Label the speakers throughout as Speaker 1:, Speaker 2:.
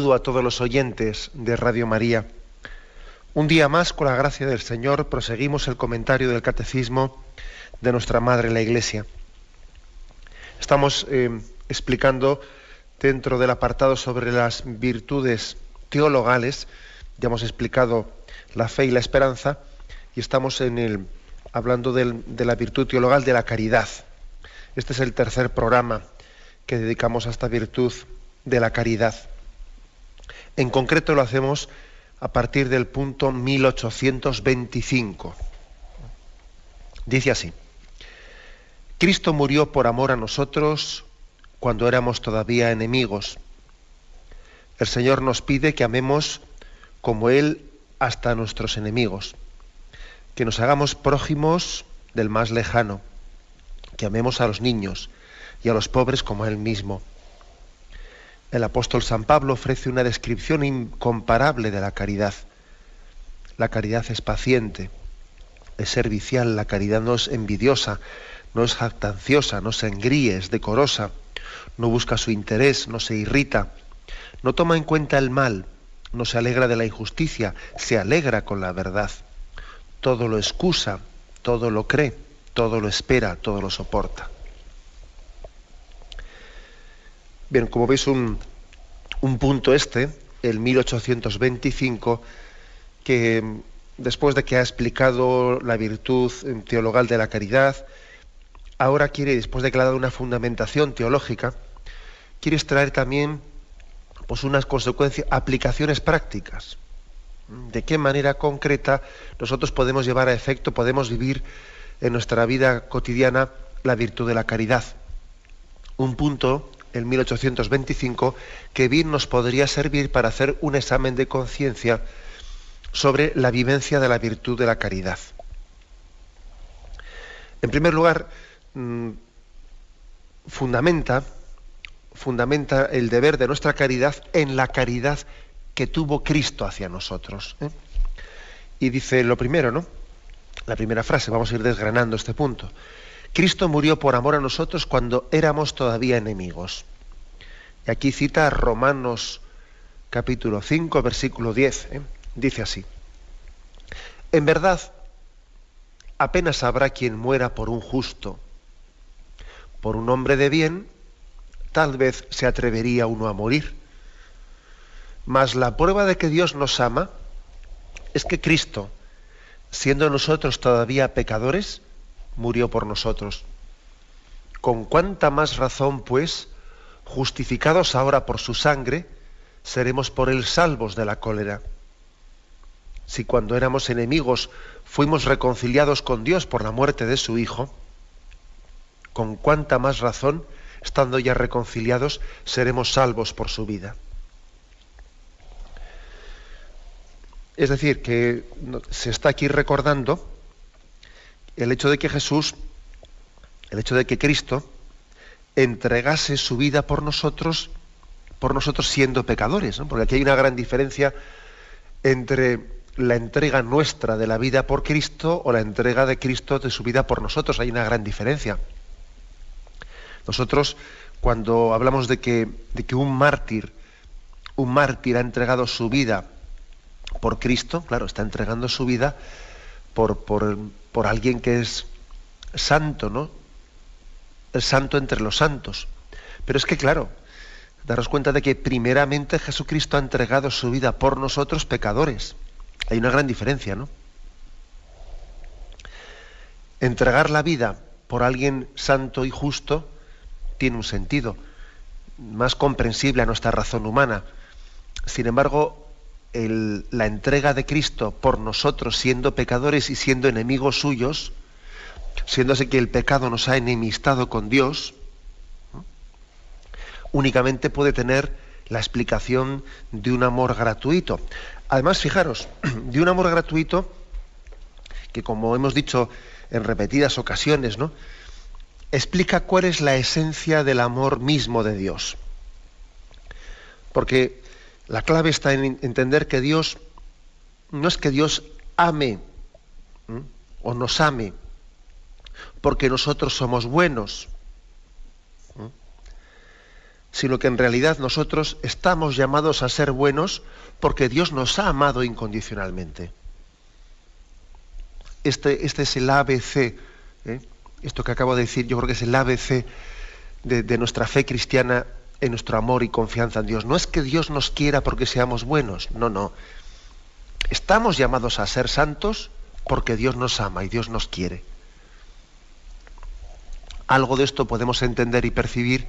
Speaker 1: Saludo a todos los oyentes de Radio María. Un día más, con la gracia del Señor, proseguimos el comentario del Catecismo de nuestra Madre la Iglesia. Estamos explicando dentro del apartado sobre las virtudes teologales, ya hemos explicado la fe y la esperanza, y estamos hablando de la virtud teologal de la caridad. Este es el tercer programa que dedicamos a esta virtud de la caridad. En concreto lo hacemos a partir del punto 1825. Dice así: Cristo murió por amor a nosotros cuando éramos todavía enemigos. El Señor nos pide que amemos como Él hasta a nuestros enemigos, que nos hagamos prójimos del más lejano, que amemos a los niños y a los pobres como a Él mismo. El apóstol San Pablo ofrece una descripción incomparable de la caridad. La caridad es paciente, es servicial, la caridad no es envidiosa, no es jactanciosa, no se engríe, es decorosa, no busca su interés, no se irrita, no toma en cuenta el mal, no se alegra de la injusticia, se alegra con la verdad. Todo lo excusa, todo lo cree, todo lo espera, todo lo soporta. Bien, como veis, un punto el 1825, que después de que ha explicado la virtud teologal de la caridad, ahora quiere, después de que le ha dado una fundamentación teológica, quiere extraer también pues unas consecuencias, aplicaciones prácticas. De qué manera concreta nosotros podemos llevar a efecto, podemos vivir en nuestra vida cotidiana la virtud de la caridad. Un punto, el 1825, que bien nos podría servir para hacer un examen de conciencia sobre la vivencia de la virtud de la caridad. En primer lugar, fundamenta el deber de nuestra caridad en la caridad que tuvo Cristo hacia nosotros. Y dice lo primero, ¿no? La primera frase, vamos a ir desgranando este punto. Cristo murió por amor a nosotros cuando éramos todavía enemigos. Y aquí cita Romanos capítulo 5, versículo 10. Dice así: En verdad, apenas habrá quien muera por un justo. Por un hombre de bien, tal vez se atrevería uno a morir. Mas la prueba de que Dios nos ama es que Cristo, siendo nosotros todavía pecadores, murió por nosotros. Con cuánta más razón, pues, justificados ahora por su sangre, seremos por él salvos de la cólera. Si cuando éramos enemigos fuimos reconciliados con Dios por la muerte de su Hijo, con cuánta más razón, estando ya reconciliados, seremos salvos por su vida. Es decir, que se está aquí recordando el hecho de que Cristo entregase su vida por nosotros siendo pecadores, ¿no? Porque aquí hay una gran diferencia entre la entrega nuestra de la vida por Cristo o la entrega de Cristo de su vida por nosotros. Hay una gran diferencia. Nosotros, cuando hablamos de que un mártir ha entregado su vida por Cristo, claro, está entregando su vida por alguien que es santo, ¿no? El santo entre los santos. Pero es que, claro, daros cuenta de que primeramente Jesucristo ha entregado su vida por nosotros pecadores. Hay una gran diferencia, ¿no? Entregar la vida por alguien santo y justo tiene un sentido más comprensible a nuestra razón humana. Sin embargo, la entrega de Cristo por nosotros, siendo pecadores y siendo enemigos suyos, siendo así que el pecado nos ha enemistado con Dios, ¿no?, únicamente puede tener la explicación de un amor gratuito. Además, fijaros, de un amor gratuito que, como hemos dicho en repetidas ocasiones, ¿no?, explica cuál es la esencia del amor mismo de Dios. Porque la clave está en entender que Dios, no es que Dios ame, ¿sí?, o nos ame porque nosotros somos buenos. sino que en realidad nosotros estamos llamados a ser buenos porque Dios nos ha amado incondicionalmente. Este es el ABC, ¿eh? Esto que acabo de decir, yo creo que es el ABC de nuestra fe cristiana, en nuestro amor y confianza en Dios. No es que Dios nos quiera porque seamos buenos, no. Estamos llamados a ser santos porque Dios nos ama y Dios nos quiere. Algo de esto podemos entender y percibir,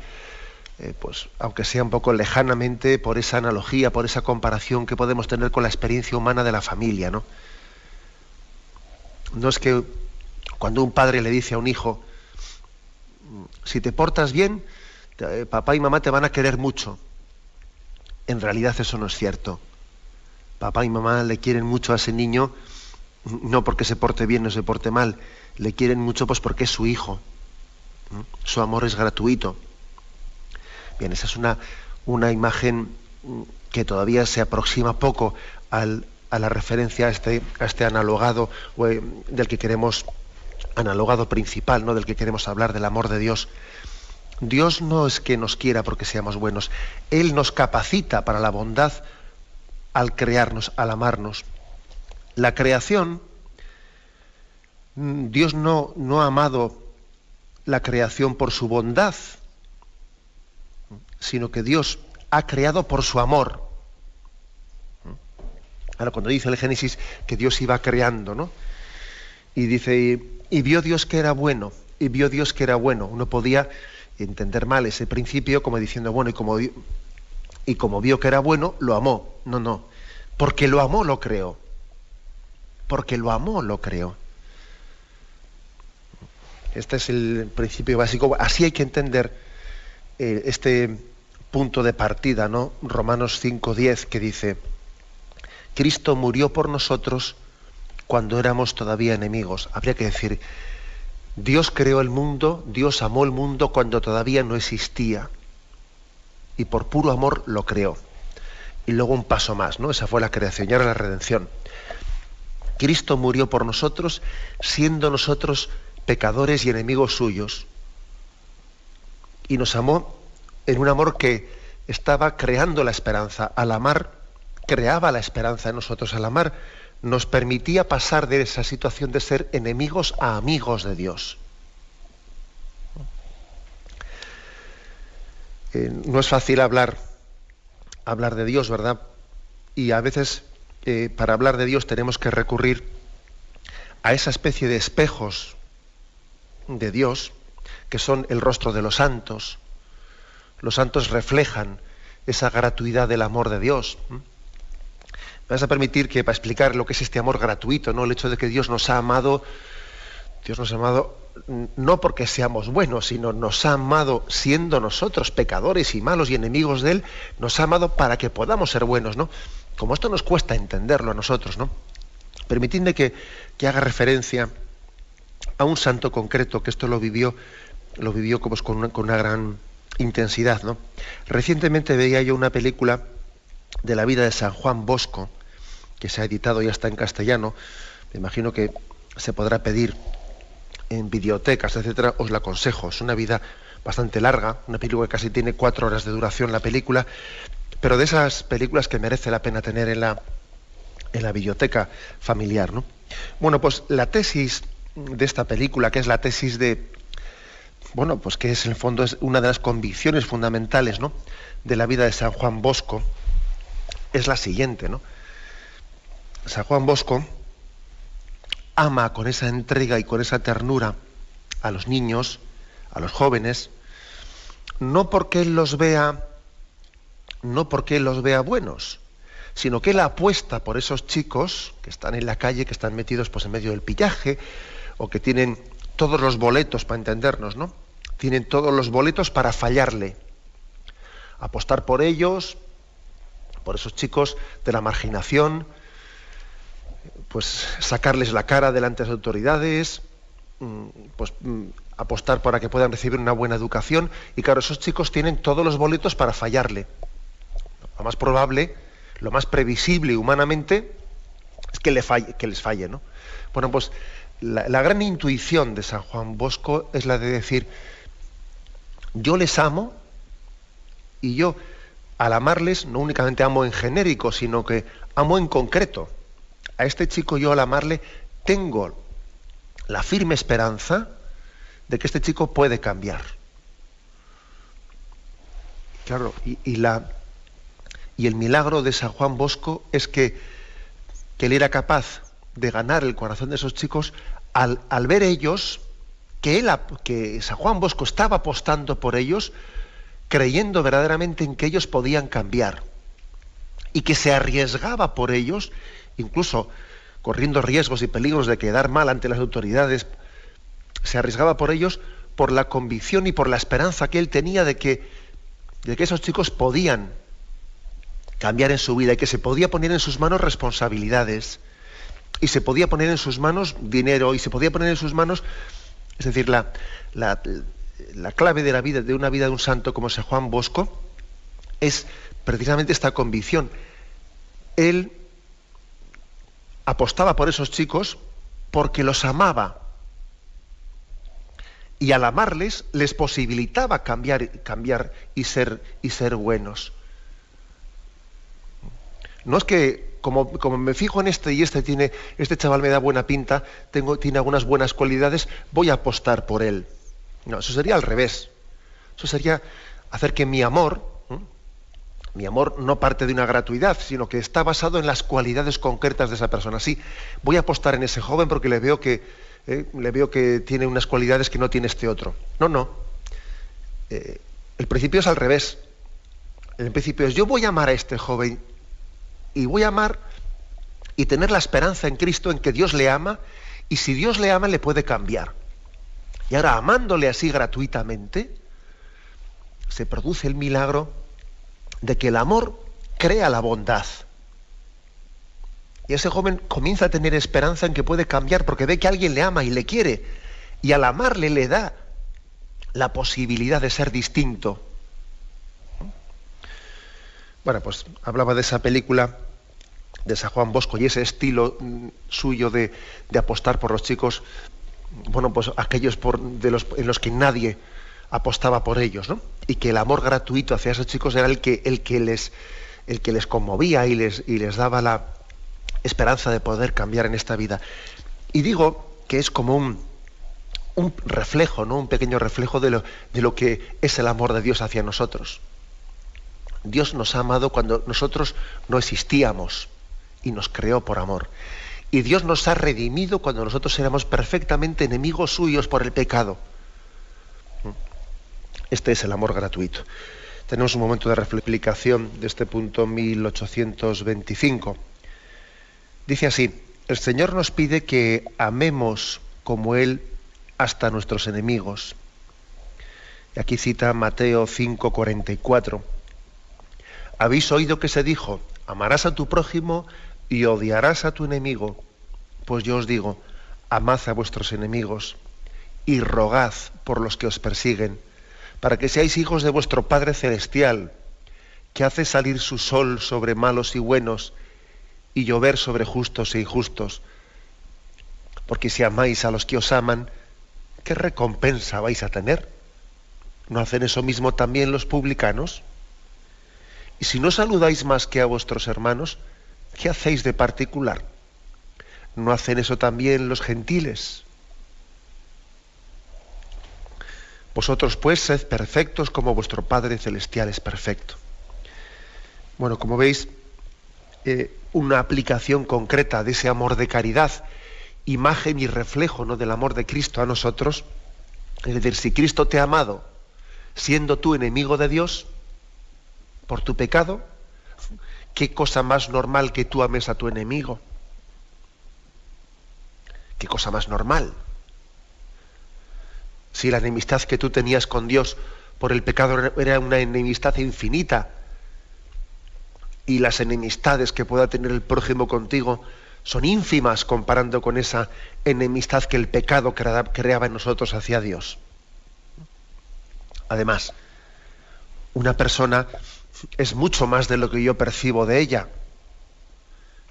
Speaker 1: pues, aunque sea un poco lejanamente, por esa analogía, por esa comparación que podemos tener con la experiencia humana de la familia, ¿no? No es que cuando un padre le dice a un hijo, si te portas bien, papá y mamá te van a querer mucho. En realidad eso no es cierto. Papá y mamá le quieren mucho a ese niño, no porque se porte bien o se porte mal, le quieren mucho pues porque es su hijo. Su amor es gratuito. Bien, esa es una imagen que todavía se aproxima poco a la referencia a este analogado del que queremos, analogado principal, ¿no? Del que queremos hablar, del amor de Dios. Dios no es que nos quiera porque seamos buenos. Él nos capacita para la bondad al crearnos, al amarnos. La creación, Dios no ha amado la creación por su bondad, sino que Dios ha creado por su amor. Ahora, cuando dice el Génesis que Dios iba creando, ¿no? Y dice, y vio Dios que era bueno, y vio Dios que era bueno. Uno podía entender mal ese principio como diciendo, bueno, y como vio que era bueno, lo amó. No. Porque lo amó, lo creó. Porque lo amó, lo creó. Este es el principio básico. Así hay que entender este punto de partida, ¿no? Romanos 5:10, que dice, Cristo murió por nosotros cuando éramos todavía enemigos. Habría que decir, Dios creó el mundo, Dios amó el mundo cuando todavía no existía. Y por puro amor lo creó. Y luego un paso más, ¿no? Esa fue la creación y ahora la redención. Cristo murió por nosotros, siendo nosotros pecadores y enemigos suyos. Y nos amó en un amor que estaba creando la esperanza. Al amar, creaba la esperanza en nosotros. Al amar, nos permitía pasar de esa situación de ser enemigos a amigos de Dios. No es fácil hablar de Dios, ¿verdad? Y a veces para hablar de Dios tenemos que recurrir a esa especie de espejos de Dios que son el rostro de los santos. Los santos reflejan esa gratuidad del amor de Dios. Me vas a permitir que para explicar lo que es este amor gratuito, ¿no? El hecho de que Dios nos ha amado no porque seamos buenos, sino nos ha amado siendo nosotros pecadores y malos y enemigos de Él, nos ha amado para que podamos ser buenos, ¿no? Como esto nos cuesta entenderlo a nosotros, ¿no? Permitidme que haga referencia a un santo concreto que esto lo vivió como con una gran intensidad, ¿no? Recientemente veía yo una película de la vida de San Juan Bosco, que se ha editado, ya está en castellano, me imagino que se podrá pedir en videotecas, etcétera. Os la aconsejo. Es una vida bastante larga, una película que casi tiene 4 horas de duración la película, pero de esas películas que merece la pena tener en la biblioteca familiar, ¿no? Bueno, pues la tesis de esta película, que es la tesis pues que es en el fondo es una de las convicciones fundamentales, ¿no?, de la vida de San Juan Bosco, es la siguiente, ¿no? San Juan Bosco ama con esa entrega y con esa ternura a los niños, a los jóvenes, no porque él los vea buenos, sino que él apuesta por esos chicos que están en la calle, que están metidos pues en medio del pillaje, o que tienen todos los boletos, para entendernos, ¿no? Tienen todos los boletos para fallarle. Apostar por ellos, por esos chicos de la marginación, pues sacarles la cara delante de las autoridades, pues apostar para que puedan recibir una buena educación, y claro, esos chicos tienen todos los boletos para fallarle. Lo más probable, lo más previsible humanamente es que les falle, ¿no? Bueno, pues la gran intuición de San Juan Bosco es la de decir, yo les amo Y yo, al amarles, no únicamente amo en genérico, sino que amo en concreto. A este chico yo, al amarle, tengo la firme esperanza de que este chico puede cambiar. Claro, y el milagro de San Juan Bosco es que él era capaz de ganar el corazón de esos chicos al ver ellos que San Juan Bosco estaba apostando por ellos, creyendo verdaderamente en que ellos podían cambiar y que se arriesgaba por ellos, incluso corriendo riesgos y peligros de quedar mal ante las autoridades, se arriesgaba por ellos por la convicción y por la esperanza que él tenía de que esos chicos podían cambiar en su vida y que se podía poner en sus manos responsabilidades y se podía poner en sus manos dinero y se podía poner en sus manos, es decir, la clave de la vida, de una vida de un santo como San Juan Bosco, es precisamente esta convicción. Él apostaba por esos chicos porque los amaba y al amarles les posibilitaba cambiar y ser buenos. No es que como me fijo en este chaval me da buena pinta, tiene algunas buenas cualidades, voy a apostar por él. No, eso sería al revés. Eso sería hacer que mi amor no parte de una gratuidad, sino que está basado en las cualidades concretas de esa persona. Sí, voy a apostar en ese joven porque le veo que tiene unas cualidades que no tiene este otro. No. El principio es al revés. El principio es: yo voy a amar a este joven y voy a amar y tener la esperanza en Cristo en que Dios le ama, y si Dios le ama le puede cambiar. Y ahora, amándole así gratuitamente, se produce el milagro de que el amor crea la bondad. Y ese joven comienza a tener esperanza en que puede cambiar porque ve que alguien le ama y le quiere. Y al amarle le da la posibilidad de ser distinto. Bueno, pues hablaba de esa película de San Juan Bosco y ese estilo suyo de apostar por los chicos, bueno, pues aquellos en los que nadie apostaba por ellos, ¿no? Y que el amor gratuito hacia esos chicos era el que les conmovía y les daba la esperanza de poder cambiar en esta vida. Y digo que es como un reflejo, ¿no? Un pequeño reflejo de lo que es el amor de Dios hacia nosotros. Dios nos ha amado cuando nosotros no existíamos y nos creó por amor. Y Dios nos ha redimido cuando nosotros éramos perfectamente enemigos suyos por el pecado. Este es el amor gratuito. Tenemos un momento de reflexión de este punto 1825. Dice así: el Señor nos pide que amemos como Él hasta nuestros enemigos. Y aquí cita Mateo 5:44. Habéis oído que se dijo: amarás a tu prójimo y odiarás a tu enemigo. Pues yo os digo: amad a vuestros enemigos y rogad por los que os persiguen, para que seáis hijos de vuestro Padre Celestial, que hace salir su sol sobre malos y buenos y llover sobre justos e injustos. Porque si amáis a los que os aman, ¿qué recompensa vais a tener? ¿No hacen eso mismo también los publicanos? Y si no saludáis más que a vuestros hermanos, ¿qué hacéis de particular? ¿No hacen eso también los gentiles? Vosotros pues sed perfectos como vuestro Padre Celestial es perfecto. Bueno, como veis, una aplicación concreta de ese amor de caridad, imagen y reflejo, ¿no?, del amor de Cristo a nosotros. Es decir, si Cristo te ha amado siendo tú enemigo de Dios por tu pecado, ¿qué cosa más normal que tú ames a tu enemigo? ¿Qué cosa más normal? Si la enemistad que tú tenías con Dios por el pecado era una enemistad infinita, y las enemistades que pueda tener el prójimo contigo son ínfimas comparando con esa enemistad que el pecado creaba en nosotros hacia Dios. Además, una persona es mucho más de lo que yo percibo de ella.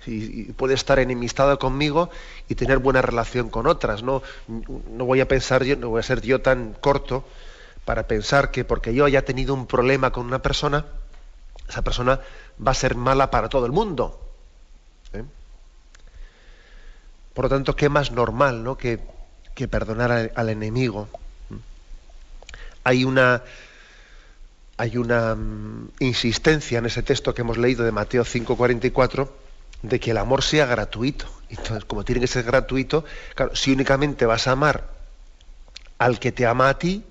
Speaker 1: Y puede estar enemistada conmigo y tener buena relación con otras. No voy a pensar yo, no voy a ser yo tan corto para pensar que porque yo haya tenido un problema con una persona, esa persona va a ser mala para todo el mundo. ¿Eh? Por lo tanto, qué más normal, ¿no?, que perdonar al enemigo. Hay una insistencia en ese texto que hemos leído de Mateo 5:44 de que el amor sea gratuito. Entonces, como tiene que ser gratuito, claro, si únicamente vas a amar al que te ama a ti,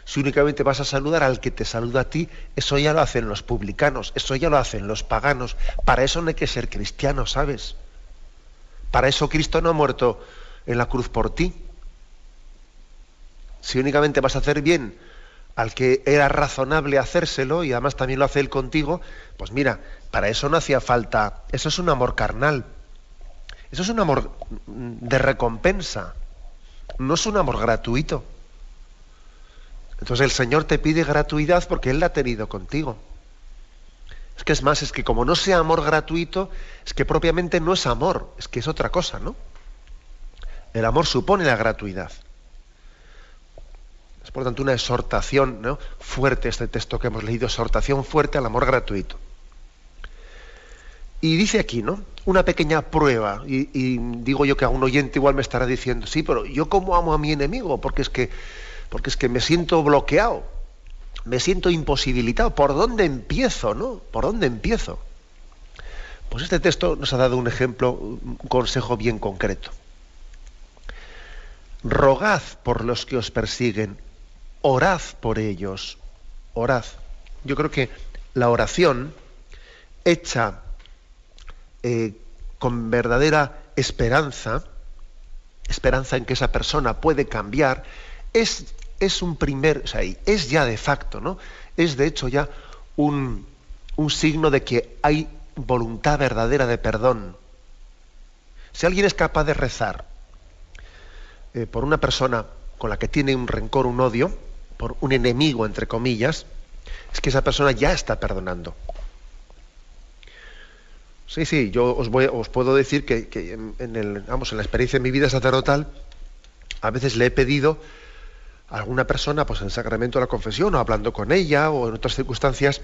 Speaker 1: si únicamente vas a saludar al que te saluda a ti, eso ya lo hacen los publicanos, eso ya lo hacen los paganos. Para eso no hay que ser cristiano, ¿sabes? Para eso Cristo no ha muerto en la cruz por ti. Si únicamente vas a hacer bien al que era razonable hacérselo y además también lo hace él contigo, pues mira, para eso no hacía falta. Eso es un amor carnal. Eso es un amor de recompensa. No es un amor gratuito. Entonces el Señor te pide gratuidad porque Él la ha tenido contigo. Es más, es que como no sea amor gratuito, es que propiamente no es amor, es que es otra cosa, ¿no? El amor supone la gratuidad. Es por lo tanto una exhortación, ¿no?, fuerte, este texto que hemos leído, exhortación fuerte al amor gratuito. Y dice aquí, ¿no?, una pequeña prueba, y digo yo que a un oyente igual me estará diciendo, sí, pero ¿yo cómo amo a mi enemigo? Porque es que me siento bloqueado, me siento imposibilitado. ¿Por dónde empiezo, no? ¿Por dónde empiezo? Pues este texto nos ha dado un ejemplo, un consejo bien concreto. Rogad por los que os persiguen, orad por ellos, orad. Yo creo que la oración hecha con verdadera esperanza en que esa persona puede cambiar, es un primer, o sea, es ya de facto, ¿no? Es de hecho ya un signo de que hay voluntad verdadera de perdón. Si alguien es capaz de rezar por una persona con la que tiene un rencor, un odio, por un enemigo, entre comillas, es que esa persona ya está perdonando. Sí, yo os puedo decir que en la experiencia de mi vida sacerdotal, a veces le he pedido a alguna persona, pues en el sacramento de la confesión, o hablando con ella, o en otras circunstancias,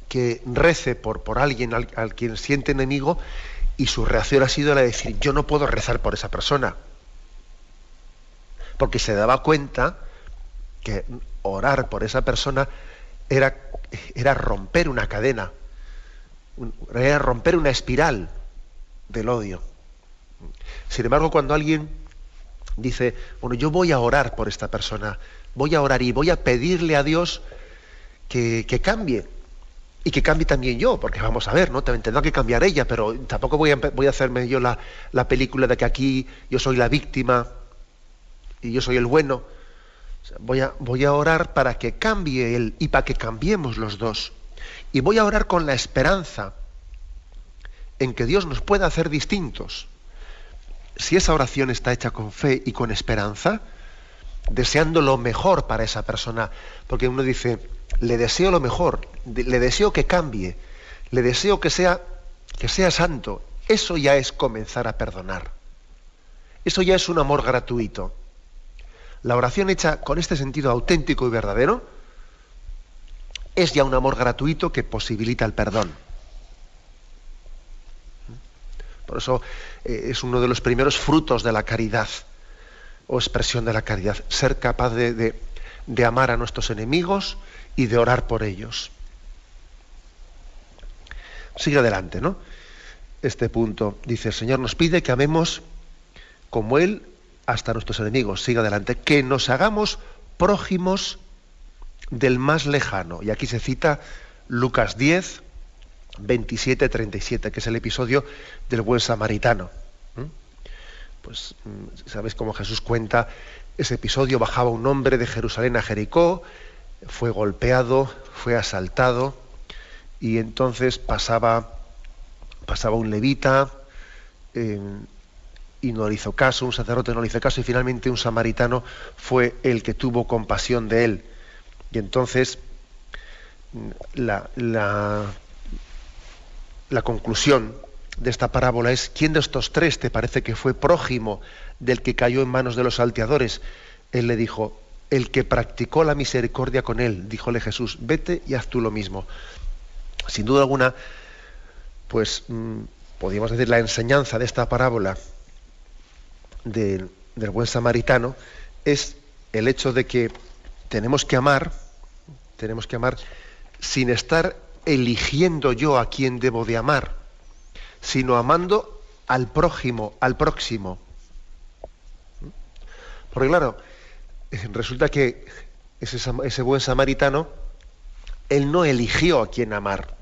Speaker 1: que rece por alguien al quien siente enemigo, y su reacción ha sido la de decir, yo no puedo rezar por esa persona. Porque se daba cuenta que orar por esa persona era romper una cadena, era romper una espiral del odio. Sin embargo, cuando alguien dice, bueno, yo voy a orar por esta persona, voy a orar y voy a pedirle a Dios que cambie, y que cambie también yo, porque vamos a ver, ¿no? También tendrá que cambiar ella, pero tampoco voy a hacerme yo la película de que aquí yo soy la víctima y yo soy el bueno. O sea, voy a orar para que cambie él y para que cambiemos los dos. Y voy a orar con la esperanza en que Dios nos pueda hacer distintos. Si esa oración está hecha con fe y con esperanza, deseando lo mejor para esa persona, porque uno dice, le deseo lo mejor, le deseo que cambie, le deseo que sea santo, eso ya es comenzar a perdonar. Eso ya es un amor gratuito. La oración hecha con este sentido auténtico y verdadero es ya un amor gratuito que posibilita el perdón. Por eso es uno de los primeros frutos de la caridad, o expresión de la caridad, ser capaz de amar a nuestros enemigos y de orar por ellos. Sigue adelante, ¿no? Este punto dice, el Señor nos pide que amemos como Él hasta nuestros enemigos. Sigue adelante, que nos hagamos prójimos del más lejano. Y aquí se cita Lucas 10, 27, 37, que es el episodio del buen samaritano. Pues sabéis cómo Jesús cuenta ese episodio. Bajaba un hombre de Jerusalén a Jericó, fue golpeado, fue asaltado, y entonces pasaba un levita y no le hizo caso, un sacerdote no le hizo caso, y finalmente un samaritano fue el que tuvo compasión de él. Y entonces la conclusión de esta parábola es, ¿quién de estos tres te parece que fue prójimo del que cayó en manos de los salteadores? Él le dijo, el que practicó la misericordia con él. Díjole Jesús, vete y haz tú lo mismo. Sin duda alguna, pues podríamos decir la enseñanza de esta parábola del buen samaritano es el hecho de que tenemos que amar sin estar eligiendo yo a quién debo de amar, sino amando al prójimo, al próximo. Porque claro, resulta que ese buen samaritano, él no eligió a quién amar,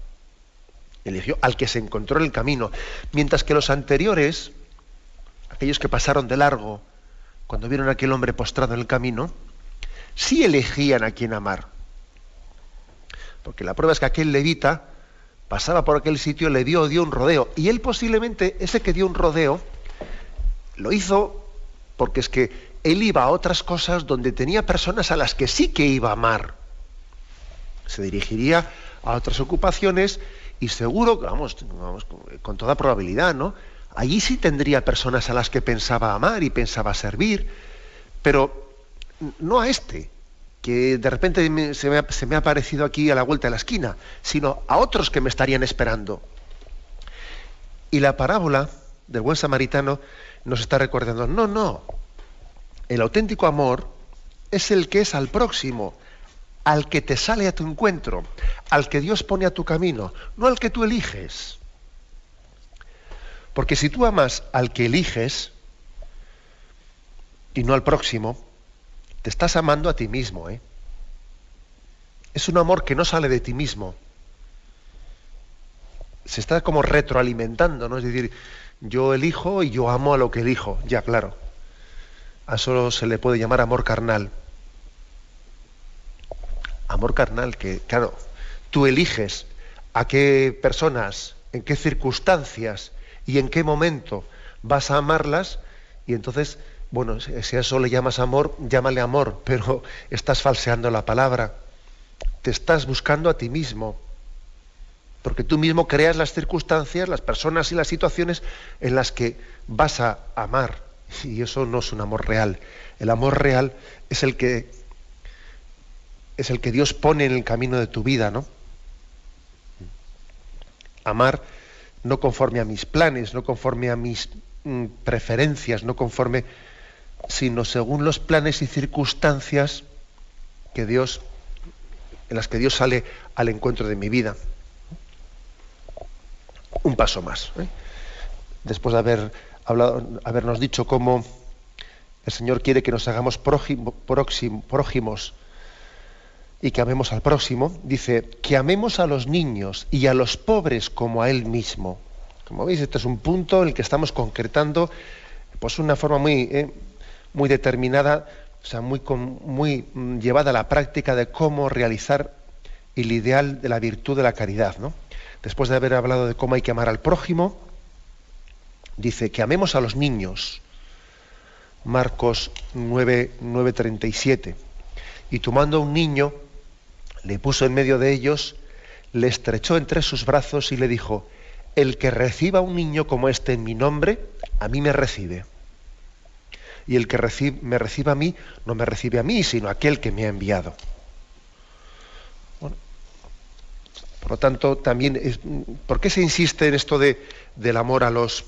Speaker 1: eligió al que se encontró en el camino, mientras que los anteriores, aquellos que pasaron de largo, cuando vieron a aquel hombre postrado en el camino, sí elegían a quién amar. Porque la prueba es que aquel levita pasaba por aquel sitio, dio un rodeo, y él posiblemente, ese que dio un rodeo, lo hizo porque es que él iba a otras cosas donde tenía personas a las que sí que iba a amar. Se dirigiría a otras ocupaciones y seguro, vamos, con toda probabilidad, ¿no? Allí sí tendría personas a las que pensaba amar y pensaba servir, pero no a este, que de repente se me ha aparecido aquí a la vuelta de la esquina, sino a otros que me estarían esperando. Y la parábola del buen samaritano nos está recordando, no, el auténtico amor es el que es al próximo, al que te sale a tu encuentro, al que Dios pone a tu camino, no al que tú eliges. Porque si tú amas al que eliges y no al próximo, te estás amando a ti mismo, ¿eh? Es un amor que no sale de ti mismo. Se está como retroalimentando, ¿no? Es decir, yo elijo y yo amo a lo que elijo. Ya, claro. A eso se le puede llamar amor carnal. Amor carnal que, claro, tú eliges a qué personas, en qué circunstancias y en qué momento vas a amarlas, y entonces, bueno, si a eso le llamas amor, llámale amor, pero estás falseando la palabra. Te estás buscando a ti mismo, porque tú mismo creas las circunstancias, las personas y las situaciones en las que vas a amar, y eso no es un amor real. El amor real es el que Dios pone en el camino de tu vida, ¿no? Amar no conforme a mis planes, no conforme a mis preferencias, no conforme, sino según los planes y circunstancias en las que Dios sale al encuentro de mi vida. Un paso más, ¿eh? Después de habernos dicho cómo el Señor quiere que nos hagamos prójimos y que amemos al próximo, dice que amemos a los niños y a los pobres como a Él mismo. Como veis, este es un punto en el que estamos concretando pues una forma muy determinada, o sea, muy llevada a la práctica de cómo realizar el ideal de la virtud de la caridad, ¿no? Después de haber hablado de cómo hay que amar al prójimo, dice que amemos a los niños. Marcos 9:37. Y tomando a un niño, le puso en medio de ellos, le estrechó entre sus brazos y le dijo: el que reciba a un niño como este en mi nombre, a mí me recibe. Y el que me reciba a mí, no me recibe a mí, sino a aquel que me ha enviado. Bueno, por lo tanto, también ¿por qué se insiste en esto del amor a los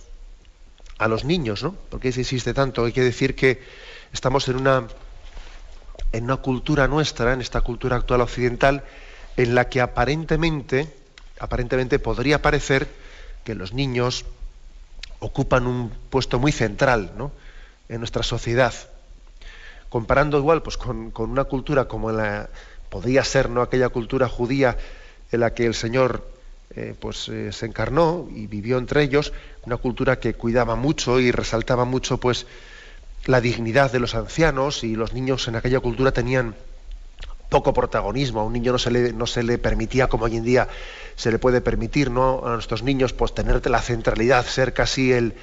Speaker 1: niños, ¿no? ¿Por qué se insiste tanto? Hay que decir que estamos en una cultura nuestra, en esta cultura actual occidental, en la que aparentemente podría parecer que los niños ocupan un puesto muy central, ¿no?, en nuestra sociedad. Comparando igual pues, con una cultura como podría ser, ¿no?, aquella cultura judía en la que el Señor se encarnó y vivió entre ellos, una cultura que cuidaba mucho y resaltaba mucho pues la dignidad de los ancianos, y los niños en aquella cultura tenían poco protagonismo. A un niño no se le permitía, como hoy en día se le puede permitir, ¿no?, a nuestros niños pues tener la centralidad, ser casi el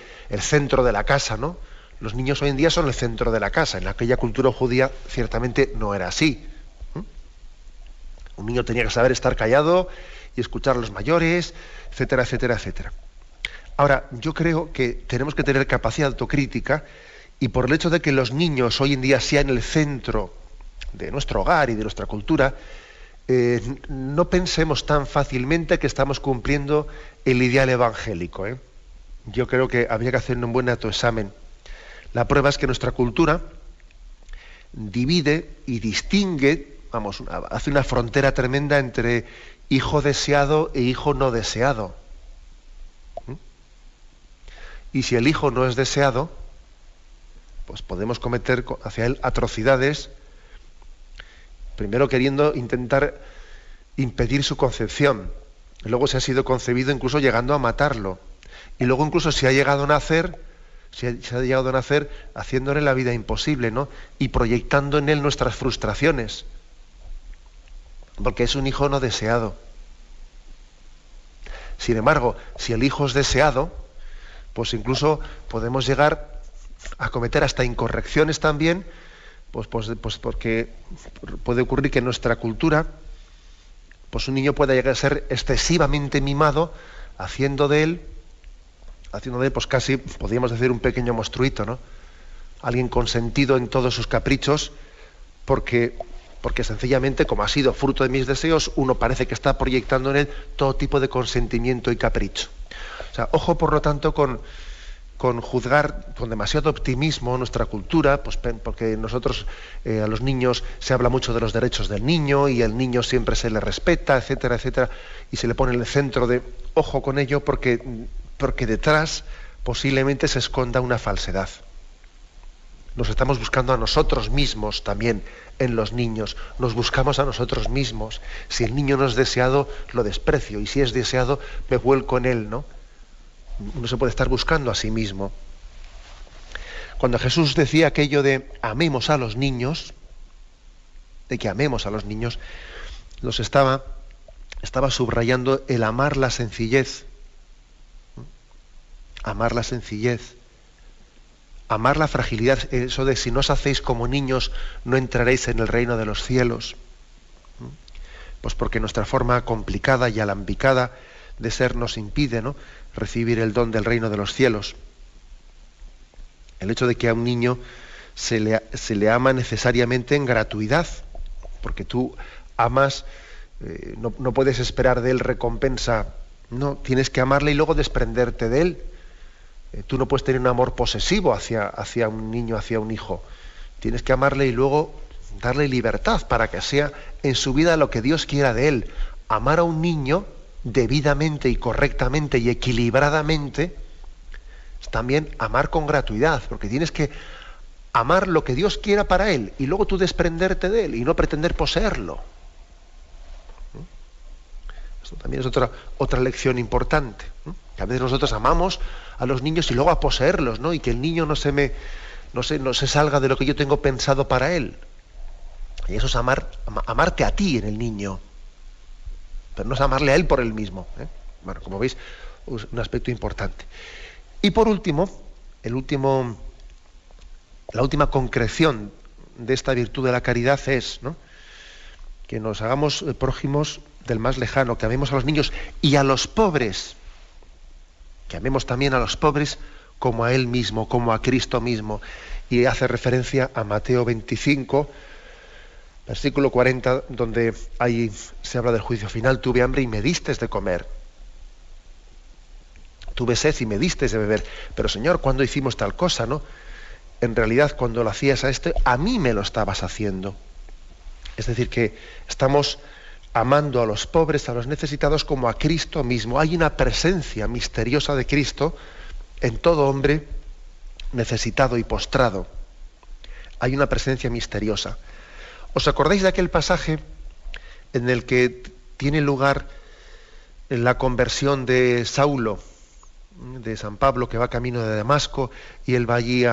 Speaker 1: centro de la casa, ¿no? Los niños hoy en día son el centro de la casa. En aquella cultura judía ciertamente no era así. Un niño tenía que saber estar callado y escuchar a los mayores, etcétera, etcétera, etcétera. Ahora, yo creo que tenemos que tener capacidad autocrítica, y por el hecho de que los niños hoy en día sean el centro de nuestro hogar y de nuestra cultura, no pensemos tan fácilmente que estamos cumpliendo el ideal evangélico, ¿eh? Yo creo que habría que hacer un buen autoexamen. La prueba es que nuestra cultura divide y distingue, hace una frontera tremenda entre hijo deseado e hijo no deseado. Y si el hijo no es deseado, pues podemos cometer hacia él atrocidades, primero queriendo intentar impedir su concepción, luego si ha sido concebido incluso llegando a matarlo, y luego incluso si ha llegado a nacer, haciéndole la vida imposible, ¿no? Y proyectando en él nuestras frustraciones, porque es un hijo no deseado. Sin embargo, si el hijo es deseado, pues incluso podemos llegar a cometer hasta incorrecciones también, pues porque puede ocurrir que en nuestra cultura pues un niño pueda llegar a ser excesivamente mimado, haciendo de él pues casi, podríamos decir, un pequeño monstruito, ¿no? Alguien consentido en todos sus caprichos, porque sencillamente, como ha sido fruto de mis deseos, uno parece que está proyectando en él todo tipo de consentimiento y capricho. O sea, ojo, por lo tanto, con juzgar con demasiado optimismo nuestra cultura, pues porque nosotros a los niños se habla mucho de los derechos del niño y el niño siempre se le respeta, etcétera, etcétera, y se le pone en el centro de ojo con ello porque detrás posiblemente se esconda una falsedad. Nos estamos buscando a nosotros mismos también en los niños, nos buscamos a nosotros mismos. Si el niño no es deseado, lo desprecio, y si es deseado, me vuelco en él, ¿no? Uno se puede estar buscando a sí mismo. Cuando Jesús decía aquello de amemos a los niños, de que amemos a los niños, estaba subrayando el amar la sencillez. Amar la sencillez. Amar la fragilidad, eso de si no os hacéis como niños, no entraréis en el reino de los cielos. Pues porque nuestra forma complicada y alambicada de ser nos impide, ¿no?, recibir el don del reino de los cielos. El hecho de que a un niño se le ama necesariamente en gratuidad, porque tú amas, no puedes esperar de él recompensa, no, tienes que amarle y luego desprenderte de él. Tú no puedes tener un amor posesivo hacia un niño, hacia un hijo. Tienes que amarle y luego darle libertad para que sea en su vida lo que Dios quiera de él. Amar a un niño debidamente y correctamente y equilibradamente es también amar con gratuidad, porque tienes que amar lo que Dios quiera para él y luego tú desprenderte de él y no pretender poseerlo. Esto también es otra lección importante, que a veces nosotros amamos a los niños y luego a poseerlos, ¿no? Y que el niño no se salga de lo que yo tengo pensado para él. Y eso es amarte a ti en el niño, pero no es amarle a él por él mismo, ¿eh? Bueno, como veis, es un aspecto importante. Y por último, la última concreción de esta virtud de la caridad es, ¿no?, que nos hagamos prójimos del más lejano, que amemos a los niños y a los pobres, que amemos también a los pobres como a Él mismo, como a Cristo mismo. Y hace referencia a Mateo 25, versículo 40, donde ahí se habla del juicio final. Tuve hambre y me distes de comer. Tuve sed y me distes de beber. Pero Señor, ¿cuándo hicimos tal cosa, no? En realidad, cuando lo hacías a mí me lo estabas haciendo. Es decir, que estamos amando a los pobres, a los necesitados, como a Cristo mismo. Hay una presencia misteriosa de Cristo en todo hombre necesitado y postrado. Hay una presencia misteriosa. ¿Os acordáis de aquel pasaje en el que tiene lugar la conversión de Saulo, de San Pablo, que va camino de Damasco, y él va allí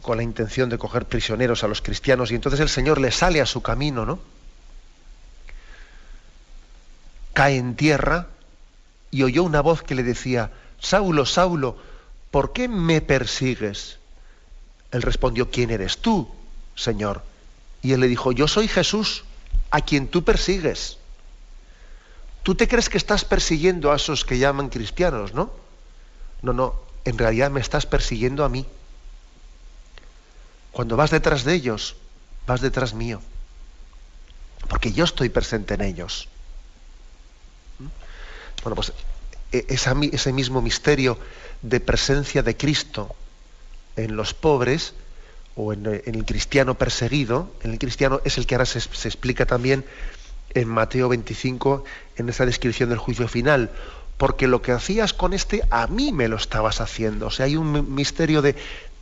Speaker 1: con la intención de coger prisioneros a los cristianos, y entonces el Señor le sale a su camino, ¿no? Cae en tierra y oyó una voz que le decía: Saulo, Saulo, ¿por qué me persigues? Él respondió: ¿quién eres tú, Señor? Y él le dijo: yo soy Jesús, a quien tú persigues. Tú te crees que estás persiguiendo a esos que llaman cristianos, ¿no? No, en realidad me estás persiguiendo a mí. Cuando vas detrás de ellos, vas detrás mío. porque yo estoy presente en ellos. Bueno, pues ese mismo misterio de presencia de Cristo en los pobres o en el cristiano perseguido, en el cristiano es el que ahora se explica también en Mateo 25, en esa descripción del juicio final, porque lo que hacías con este, a mí me lo estabas haciendo. O sea, hay un misterio de,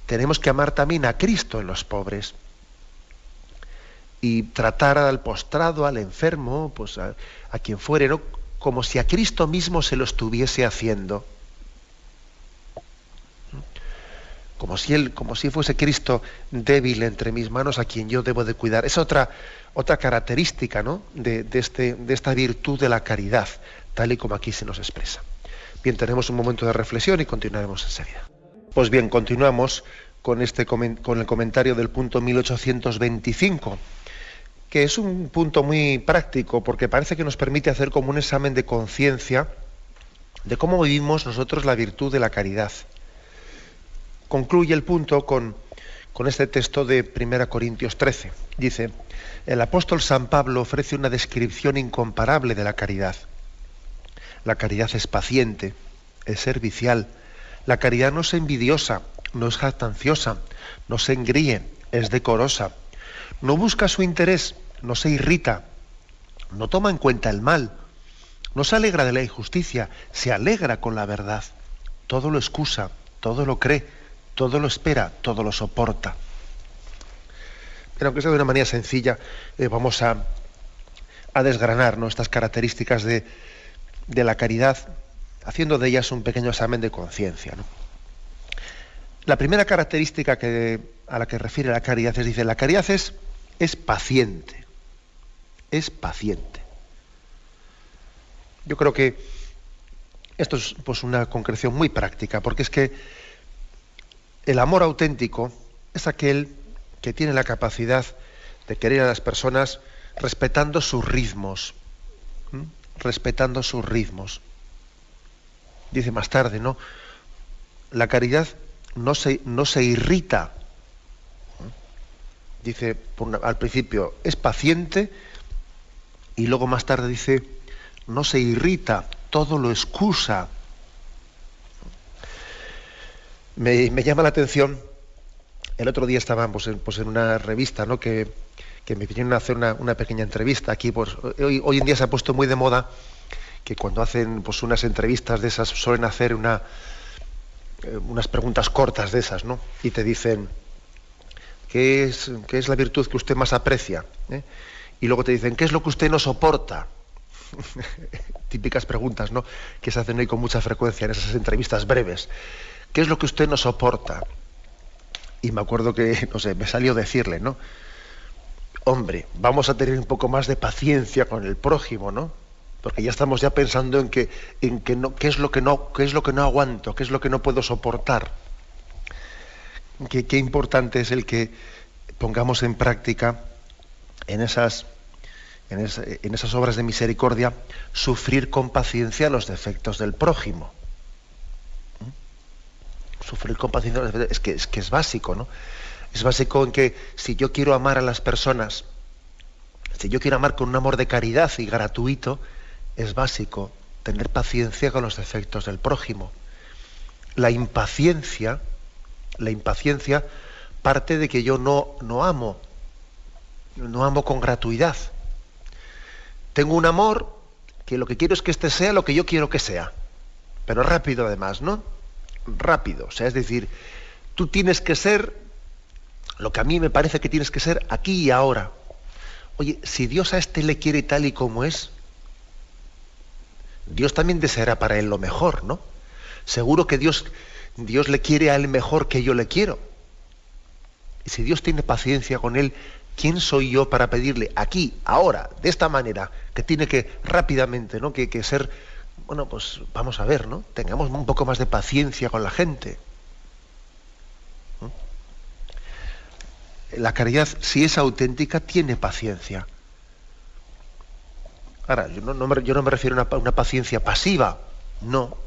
Speaker 1: tenemos que amar también a Cristo en los pobres, y tratar al postrado, al enfermo, pues a quien fuere, ¿no?, como si a Cristo mismo se lo estuviese haciendo. Como si fuese Cristo débil entre mis manos a quien yo debo de cuidar. Es otra característica, ¿no?, de esta virtud de la caridad, tal y como aquí se nos expresa. Bien, tenemos un momento de reflexión y continuaremos enseguida. Pues bien, continuamos con el comentario del punto 1825, que es un punto muy práctico, porque parece que nos permite hacer como un examen de conciencia de cómo vivimos nosotros la virtud de la caridad. Concluye el punto con este texto de 1 Corintios 13. Dice: el apóstol San Pablo ofrece una descripción incomparable de la caridad. La caridad es paciente, es servicial. La caridad no es envidiosa, no es jactanciosa, no se engríe, es decorosa. No busca su interés, no se irrita, no toma en cuenta el mal, no se alegra de la injusticia, se alegra con la verdad. Todo lo excusa, todo lo cree, todo lo espera, todo lo soporta. Pero aunque sea de una manera sencilla, vamos a desgranar, ¿no?, estas características de la caridad, haciendo de ellas un pequeño examen de conciencia, ¿no? La primera característica a la que refiere la caridad dice, la caridad es paciente. Es paciente. Yo creo que esto es pues una concreción muy práctica, porque es que el amor auténtico es aquel que tiene la capacidad de querer a las personas respetando sus ritmos. Respetando sus ritmos. Dice más tarde, ¿no?, la caridad no se irrita. Dice al principio, es paciente, y luego más tarde dice, no se irrita, todo lo excusa. Me llama la atención, el otro día estábamos en una revista, ¿no?, que me vinieron a hacer una pequeña entrevista aquí. Pues, hoy en día se ha puesto muy de moda que cuando hacen pues unas entrevistas de esas suelen hacer unas preguntas cortas de esas, ¿no? Y te dicen, ¿qué es la virtud que usted más aprecia? Y luego te dicen, ¿qué es lo que usted no soporta? Típicas preguntas, ¿no?, que se hacen hoy con mucha frecuencia en esas entrevistas breves. ¿Qué es lo que usted no soporta? Y me acuerdo que, no sé, me salió decirle, ¿no?, hombre, vamos a tener un poco más de paciencia con el prójimo, ¿no? Porque ya estamos pensando en qué es lo que no aguanto, qué es lo que no puedo soportar. Qué importante es el que pongamos en práctica en esas obras de misericordia, sufrir con paciencia los defectos del prójimo. Sufrir con paciencia los defectos, es que es básico, ¿no? Es básico en que si yo quiero amar a las personas, si yo quiero amar con un amor de caridad y gratuito, es básico tener paciencia con los defectos del prójimo. La impaciencia parte de que yo no amo con gratuidad. Tengo un amor que lo que quiero es que éste sea lo que yo quiero que sea, pero rápido además, ¿no? Rápido, o sea, es decir, tú tienes que ser lo que a mí me parece que tienes que ser aquí y ahora. Oye, si Dios a este le quiere tal y como es, Dios también deseará para él lo mejor, ¿no? Seguro que Dios le quiere a él mejor que yo le quiero. Y si Dios tiene paciencia con él, ¿quién soy yo para pedirle aquí, ahora, de esta manera, que tiene que rápidamente, ¿no?, que ser, bueno, pues vamos a ver, ¿no?, tengamos un poco más de paciencia con la gente. La caridad, si es auténtica, tiene paciencia. Ahora, yo no me refiero a una paciencia pasiva, no.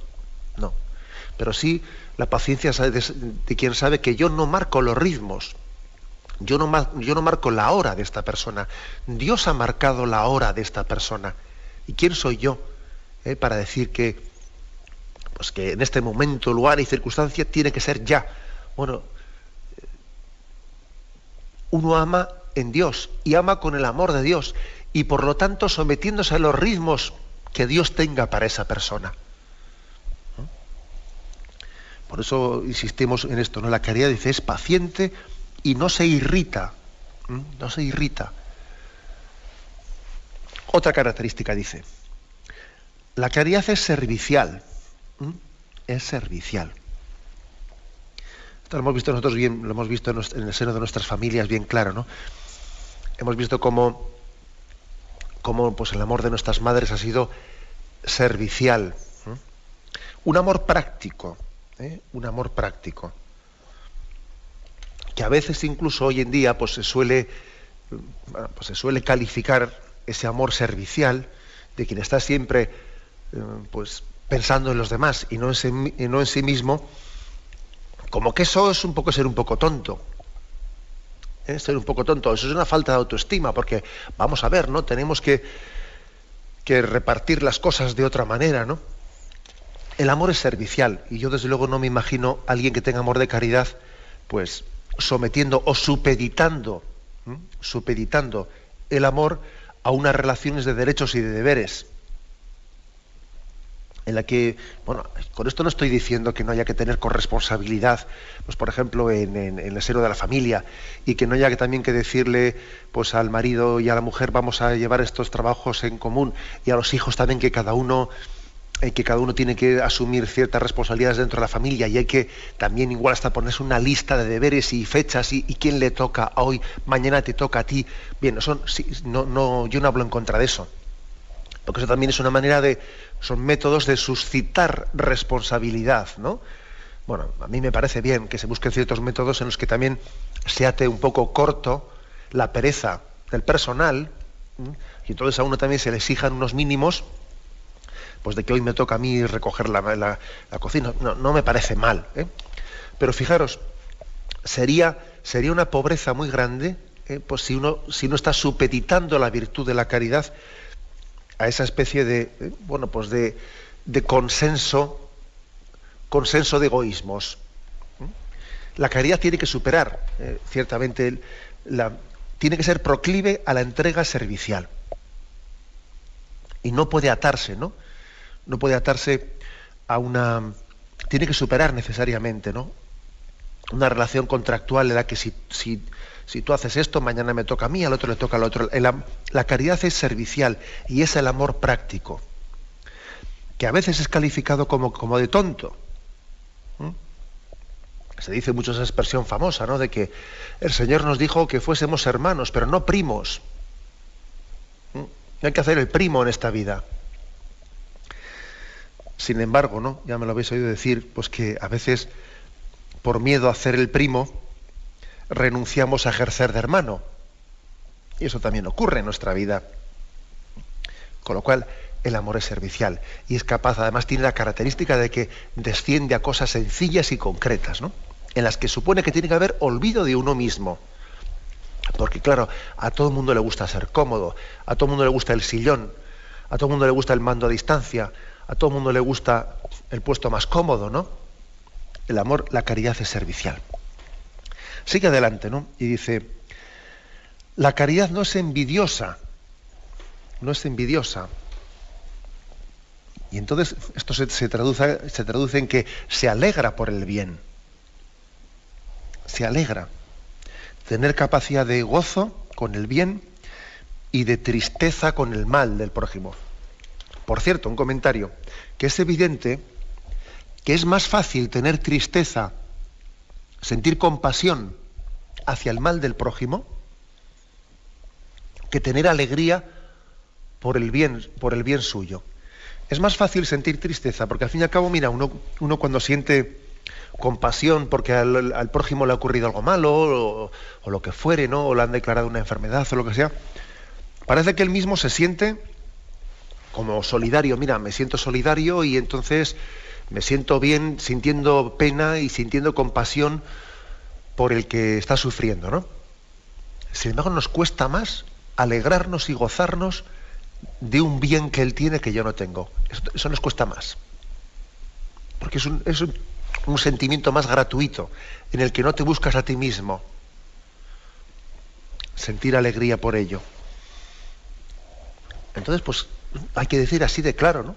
Speaker 1: Pero sí la paciencia de quien sabe que yo no marco los ritmos. Yo no marco la hora de esta persona. Dios ha marcado la hora de esta persona. ¿Y quién soy yo para decir que, pues que en este momento, lugar y circunstancia tiene que ser ya? Bueno, uno ama en Dios y ama con el amor de Dios y por lo tanto sometiéndose a los ritmos que Dios tenga para esa persona. ¿No? Por eso insistimos en esto, ¿no? La caridad, dice, es paciente y no se irrita. No se irrita. Otra característica, dice, la caridad es servicial. Es servicial. Esto lo hemos visto nosotros bien, lo hemos visto en el seno de nuestras familias bien claro, ¿no? Hemos visto cómo pues el amor de nuestras madres ha sido servicial. Un amor práctico, un amor práctico. Que a veces incluso hoy en día pues se suele calificar ese amor servicial de quien está siempre pues pensando en los demás y no en sí mismo, como que eso es ser un poco tonto. Ser un poco tonto, eso es una falta de autoestima, porque vamos a ver, ¿no? Tenemos que repartir las cosas de otra manera, ¿no? El amor es servicial, y yo desde luego no me imagino a alguien que tenga amor de caridad, pues sometiendo o supeditando el amor a unas relaciones de derechos y de deberes, en la que, bueno, con esto no estoy diciendo que no haya que tener corresponsabilidad, pues por ejemplo en el seno de la familia, y que no haya también que decirle pues al marido y a la mujer vamos a llevar estos trabajos en común, y a los hijos también que cada uno tiene que asumir ciertas responsabilidades dentro de la familia, y hay que también igual hasta ponerse una lista de deberes y fechas y quién le toca hoy, mañana te toca a ti. Bien, yo no hablo en contra de eso, porque eso también es una manera son métodos de suscitar responsabilidad, ¿no? Bueno, a mí me parece bien que se busquen ciertos métodos en los que también se ate un poco corto la pereza del personal, y entonces a uno también se le exijan unos mínimos, pues de que hoy me toca a mí recoger la cocina. No me parece mal, pero fijaros, sería una pobreza muy grande, pues si uno está supeditando la virtud de la caridad a esa especie de consenso de egoísmos. La caridad tiene que superar, ciertamente, tiene que ser proclive a la entrega servicial. Y no puede atarse, ¿no? No puede atarse tiene que superar necesariamente, ¿no? Una relación contractual en la que si tú haces esto, mañana me toca a mí, al otro le toca al otro. La caridad es servicial y es el amor práctico, que a veces es calificado como de tonto. Se dice mucho esa expresión famosa, ¿no? De que el Señor nos dijo que fuésemos hermanos, pero no primos. No hay que hacer el primo en esta vida. Sin embargo, ¿no? Ya me lo habéis oído decir, pues que a veces, por miedo a hacer el primo, renunciamos a ejercer de hermano. Y eso también ocurre en nuestra vida. Con lo cual, el amor es servicial. Y es capaz, además, tiene la característica de que desciende a cosas sencillas y concretas, ¿no? En las que supone que tiene que haber olvido de uno mismo. Porque, claro, a todo el mundo le gusta ser cómodo, a todo el mundo le gusta el sillón, a todo el mundo le gusta el mando a distancia, a todo el mundo le gusta el puesto más cómodo, ¿no? El amor, la caridad es servicial. Sigue adelante, ¿no? Y dice, la caridad no es envidiosa. Y entonces esto se traduce en que se alegra por el bien. Se alegra. Tener capacidad de gozo con el bien y de tristeza con el mal del prójimo. Por cierto, un comentario, que es evidente que es más fácil tener tristeza, sentir compasión hacia el mal del prójimo, que tener alegría por el bien suyo. Es más fácil sentir tristeza, porque al fin y al cabo, mira, uno cuando siente compasión porque al prójimo le ha ocurrido algo malo, o lo que fuere, ¿no? O le han declarado una enfermedad o lo que sea, parece que él mismo se siente como solidario. Mira, me siento solidario y entonces me siento bien sintiendo pena y sintiendo compasión por el que está sufriendo, ¿no? Sin embargo, nos cuesta más alegrarnos y gozarnos de un bien que Él tiene que yo no tengo. Eso nos cuesta más. Porque es un sentimiento más gratuito, en el que no te buscas a ti mismo. Sentir alegría por ello. Entonces, pues, hay que decir así de claro, ¿no?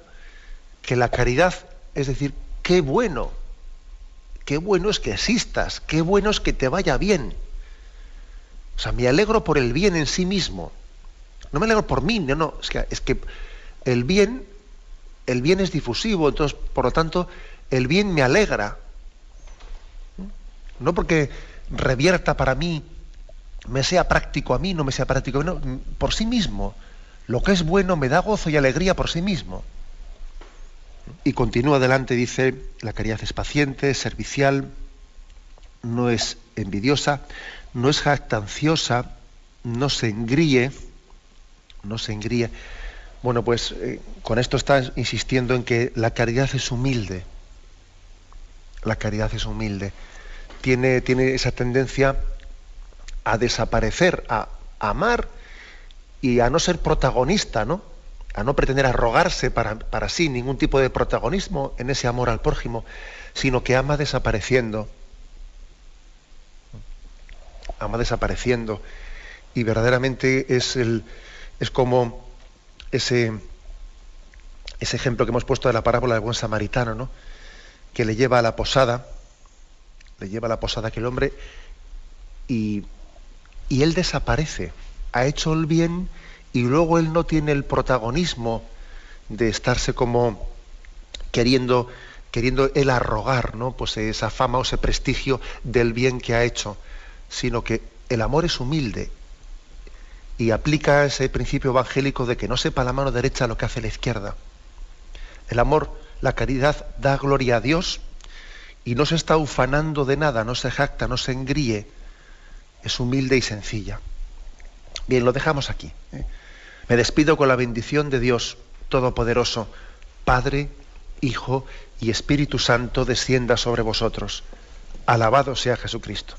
Speaker 1: Que la caridad, es decir, qué bueno es que existas, qué bueno es que te vaya bien. O sea, me alegro por el bien en sí mismo. No me alegro por mí, no, es que el bien es difusivo, entonces, por lo tanto, el bien me alegra. No porque revierta para mí, me sea práctico a mí, no me sea práctico a mí, no, por sí mismo. Lo que es bueno me da gozo y alegría por sí mismo. Y continúa adelante, dice, la caridad es paciente, es servicial, no es envidiosa, no es jactanciosa, no se engríe. Bueno, pues con esto está insistiendo en que la caridad es humilde. La caridad es humilde. Tiene esa tendencia a desaparecer, a amar y a no ser protagonista, ¿no? A no pretender arrogarse para sí ningún tipo de protagonismo en ese amor al prójimo, sino que ama desapareciendo. Ama desapareciendo. Y verdaderamente es como ese ejemplo que hemos puesto de la parábola del buen samaritano, ¿no? Que le lleva a la posada aquel hombre y él desaparece. Ha hecho el bien y luego él no tiene el protagonismo de estarse como queriendo él arrogar, ¿no? Pues esa fama o ese prestigio del bien que ha hecho, sino que el amor es humilde y aplica ese principio evangélico de que no sepa la mano derecha lo que hace la izquierda. El amor, la caridad, da gloria a Dios y no se está ufanando de nada, no se jacta, no se engríe, es humilde y sencilla. Bien, lo dejamos aquí. Me despido con la bendición de Dios Todopoderoso, Padre, Hijo y Espíritu Santo, descienda sobre vosotros. Alabado sea Jesucristo.